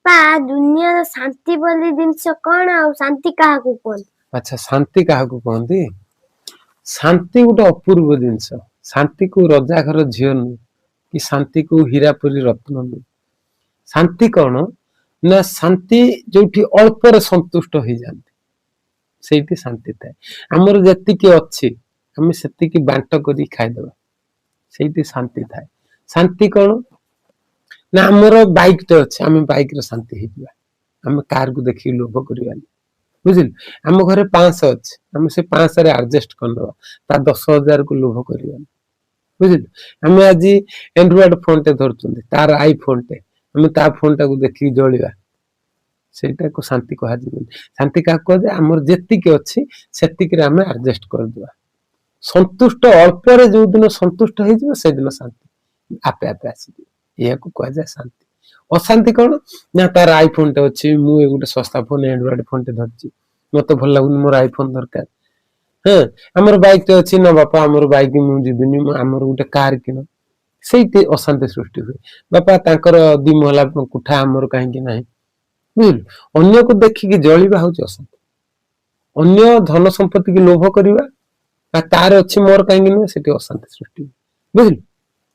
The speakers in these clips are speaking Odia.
ବାପା ଦୁନିଆର ଶାନ୍ତି ବୋଲି ଜିନିଷ କଣ ଆଉ ଶାନ୍ତି କାହାକୁ କୁହନ୍ତି? ଆଚ୍ଛା ଶାନ୍ତି କାହାକୁ କହନ୍ତି? ଶାନ୍ତି ଗୋଟେ ଅପୂର୍ବ ଜିନିଷ। ଶାନ୍ତି କୁ ରଜା ଘର ଝିଅ ନୁହେଁ କି ଶାନ୍ତି କୁ ହୀରାପୁରୀ ରତ୍ନ ନୁହେଁ। ଶାନ୍ତି କଣ ନା ଶାନ୍ତି ଯୋଉଠି ଅଳ୍ପରେ ସନ୍ତୁଷ୍ଟ ହେଇଯାନ୍ତି ସେଇଠି ଶାନ୍ତି ଥାଏ। ଆମର ଯେତିକି ଅଛି ଆମେ ସେତିକି ବାଣ୍ଟ କରି ଖାଇଦବା ସେଇଠି ଶାନ୍ତି ଥାଏ। ଶାନ୍ତି କଣ ନା ଆମର ବାଇକ୍ ଟେ ଅଛି ଆମେ ବାଇକ୍ ରେ ଶାନ୍ତି ହେଇଯିବା। ଆମେ କାର୍ କୁ ଦେଖିକି ଲୋଭ କରିବାନି। ବୁଝିଲୁ ଆମ ଘରେ 500 ଅଛି ଆମେ ସେ 500 ରେ ଆଡଜଷ୍ଟ କରିନବା ତା 10,000 କୁ ଲୋଭ କରିବାନି। ବୁଝିଲୁ ଆମେ ଆଜି ଆଣ୍ଡ୍ରଏଡ ଫୋନ ଟେ ଧରୁଛନ୍ତି ତାର ଆଇ ଫୋନ ଟେ ଆମେ ତା ଫୋନ ଟାକୁ ଦେଖିକି ଜଳିବା ସେଇଟାକୁ ଶାନ୍ତି କୁହାଯିବନି। ଶାନ୍ତି କାହାକୁ କୁହାଯାଏ ଆମର ଯେତିକି ଅଛି ସେତିକିରେ ଆମେ ଆଡଜଷ୍ଟ କରିଦବା। ସନ୍ତୁଷ୍ଟ ଅଳ୍ପରେ ଯୋଉ ଦିନ ସନ୍ତୁଷ୍ଟ ହେଇଯିବ ସେଦିନ ଶାନ୍ତି ଆପେ ଆପେ ଆସିଯିବ। ଏହାକୁ କୁହାଯାଏ ଶାନ୍ତି। ଅଶାନ୍ତି କଣ ନା ତାର ଆଇ ଫୋନ ଟେ ଅଛି ମୁଁ ଏ ଗୋଟେ ଶସ୍ତା ଫୋନ ଆଣ୍ଡ୍ରଏଡ ଫୋନ ଟେ ଧରିଛି ମତେ ଭଲ ଲାଗୁନି ମୋର ଆଇ ଫୋନ ଦରକାର। ହଁ ଆମର ବାଇକ୍ ଟେ ଅଛି ନା ବାପା ଆମର ବାଇକ୍ ମୁଁ ଯିବିନି ଆମର ଗୋଟେ କାର କିଣ ସେଇଠି ଅଶାନ୍ତି ସୃଷ୍ଟି ହୁଏ। ବାପା ତାଙ୍କର 2 ମହଲା କୋଠା ଆମର କାହିଁକି ନାହିଁ। ବୁଝିଲୁ ଅନ୍ୟକୁ ଦେଖିକି ଜଳିବା ହଉଛି ଅଶାନ୍ତି। ଅନ୍ୟ ଧନ ସମ୍ପତ୍ତି କି ଲୋଭ କରିବା ବା ତାର ଅଛି ମୋର କାହିଁକି ନୁହେଁ ସେଠି ଅଶାନ୍ତି ସୃଷ୍ଟି ହୁଏ। ବୁଝିଲୁ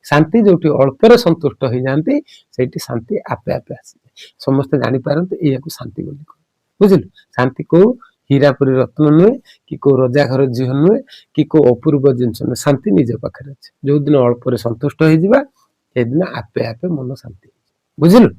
ଶାନ୍ତି ଯୋଉଠି ଅଳ୍ପରେ ସନ୍ତୁଷ୍ଟ ହେଇଯାଆନ୍ତି ସେଇଠି ଶାନ୍ତି ଆପେ ଆପେ ଆସିଯାଏ। ସମସ୍ତେ ଜାଣିପାରନ୍ତି ଏଇଆକୁ ଶାନ୍ତି ବୋଲି କହନ୍ତି। ବୁଝିଲୁ ଶାନ୍ତି କୋଉ ହୀରାପୁରୀ ରତ୍ନ ନୁହେଁ କି କୋଉ ରଜା ଘର ଝିଅ ନୁହେଁ କି କୋଉ ଅପୂର୍ବ ଜିନିଷ ନୁହେଁ ଶାନ୍ତି ନିଜ ପାଖରେ ଅଛି। ଯୋଉ ଦିନ ଅଳ୍ପରେ ସନ୍ତୁଷ୍ଟ ହେଇଯିବା ସେଇଦିନ ଆପେ ଆପେ ମନ ଶାନ୍ତି ହେଇଯିବ। ବୁଝିଲୁ।